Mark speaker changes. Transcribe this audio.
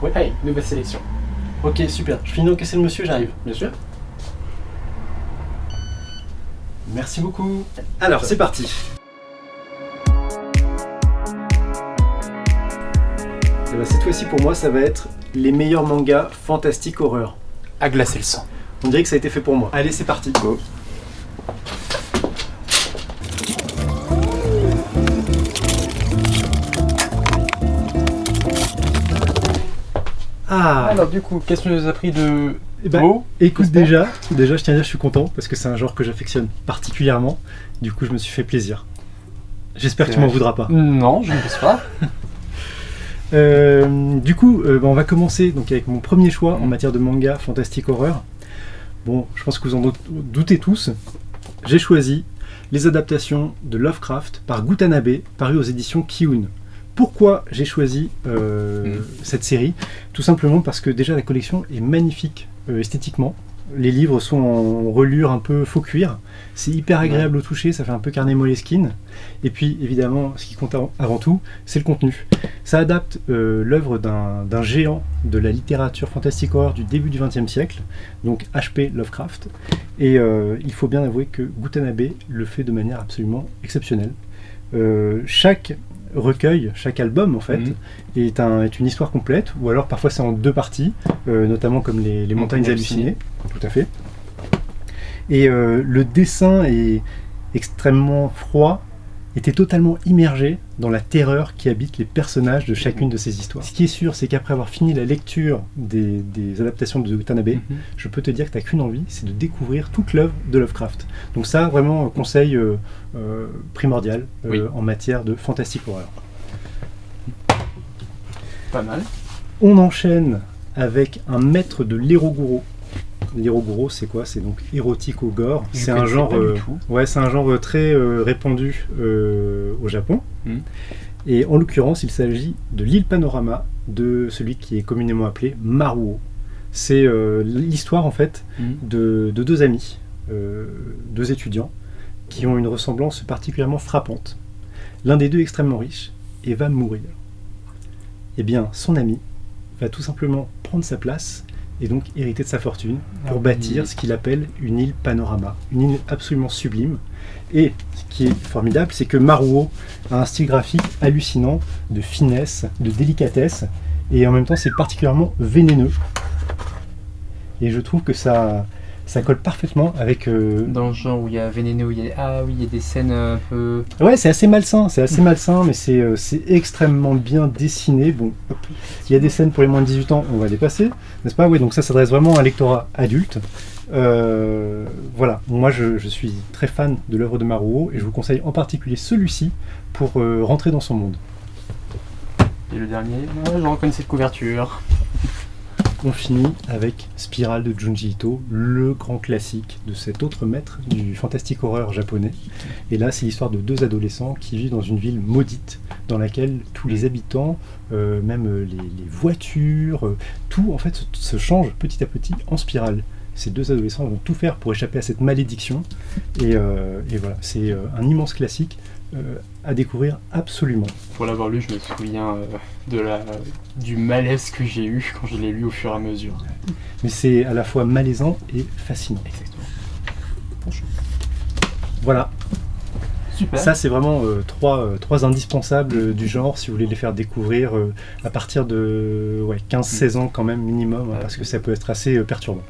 Speaker 1: Ouais.
Speaker 2: Allez, nouvelle sélection.
Speaker 1: Ok, super. Je finis d'encaisser le monsieur, j'arrive.
Speaker 2: Bien sûr.
Speaker 1: Merci beaucoup. Alors, c'est parti. Et ben, cette fois-ci, pour moi, ça va être les meilleurs mangas fantastique horreur.
Speaker 2: À glacer le sang.
Speaker 1: On dirait que ça a été fait pour moi. Allez, c'est parti.
Speaker 2: Go.
Speaker 1: Ah,
Speaker 2: Alors du coup, qu'est-ce que tu nous as pris de
Speaker 1: eh ben,
Speaker 2: beau?
Speaker 1: écoute,
Speaker 2: j'espère
Speaker 1: déjà, je tiens à dire, je suis content parce que c'est un genre que j'affectionne particulièrement. Du coup, je me suis fait plaisir. J'espère que tu m'en voudras pas.
Speaker 2: Non, je ne pense pas.
Speaker 1: Du coup, on va commencer donc avec mon premier choix en matière de manga fantastique horreur. Bon, je pense que vous en doutez tous. J'ai choisi les adaptations de Lovecraft par Gutanabe, paru aux éditions Kiun. Pourquoi j'ai choisi cette série? Tout simplement parce que déjà la collection est magnifique esthétiquement. Les livres sont en reliure un peu faux cuir. C'est hyper agréable au toucher, ça fait un peu carnet Moleskine. Et puis évidemment, ce qui compte avant tout, c'est le contenu. Ça adapte l'œuvre d'un géant de la littérature fantastique horreur du début du XXe siècle, donc H.P. Lovecraft. Et il faut bien avouer que Gutanabe le fait de manière absolument exceptionnelle. Chaque recueil, chaque album en fait, est une histoire complète, ou alors parfois c'est en deux parties, notamment comme les Montagnes hallucinées, tout à fait. Et le dessin est extrêmement froid, était totalement immergé dans la terreur qui habite les personnages de chacune de ces histoires. Ce qui est sûr, c'est qu'après avoir fini la lecture des adaptations de Gutanabe, je peux te dire que tu n'as qu'une envie, c'est de découvrir toute l'œuvre de Lovecraft. Donc ça, vraiment, conseil primordial en matière de fantastique horreur.
Speaker 2: Pas mal.
Speaker 1: On enchaîne avec un maître de l'Eroguro. L'Eroguro, c'est quoi? C'est donc érotique au gore. C'est un genre, c'est un genre très répandu au Japon. Et en l'occurrence, il s'agit de l'île Panorama de celui qui est communément appelé Maruo. C'est l'histoire en fait de deux amis, deux étudiants, qui ont une ressemblance particulièrement frappante. L'un des deux est extrêmement riche et va mourir. Eh bien, son ami va tout simplement prendre sa place et donc hériter de sa fortune pour bâtir ce qu'il appelle une île panorama, une île absolument sublime. Et ce qui est formidable, c'est que Maruo a un style graphique hallucinant, de finesse, de délicatesse, et en même temps c'est particulièrement vénéneux. Et je trouve que ça colle parfaitement avec...
Speaker 2: Dans le genre où il y a vénéneux, où il y a... Ah oui, il y a des scènes un peu...
Speaker 1: Ouais, c'est assez malsain, mais c'est extrêmement bien dessiné. Bon, il y a des scènes pour les moins de 18 ans, on va les passer, n'est-ce pas? Oui, donc ça s'adresse vraiment à un lectorat adulte. Voilà, moi je suis très fan de l'œuvre de Maruo, et je vous conseille en particulier celui-ci pour rentrer dans son monde.
Speaker 2: Et le dernier, je reconnais cette couverture.
Speaker 1: On finit avec Spirale de Junji Ito, le grand classique de cet autre maître du fantastique horreur japonais. Et là, c'est l'histoire de deux adolescents qui vivent dans une ville maudite, dans laquelle tous les habitants, même les voitures, tout en fait se change petit à petit en spirale. Ces deux adolescents vont tout faire pour échapper à cette malédiction. Et voilà, c'est un immense classique à découvrir absolument.
Speaker 2: Pour l'avoir lu, je me souviens du malaise que j'ai eu quand je l'ai lu au fur et à mesure.
Speaker 1: Mais c'est à la fois malaisant et fascinant.
Speaker 2: Exactement.
Speaker 1: Voilà.
Speaker 2: Super.
Speaker 1: Ça, c'est vraiment trois indispensables du genre, si vous voulez les faire découvrir à partir de 15-16 ans quand même minimum, parce que ça peut être assez perturbant.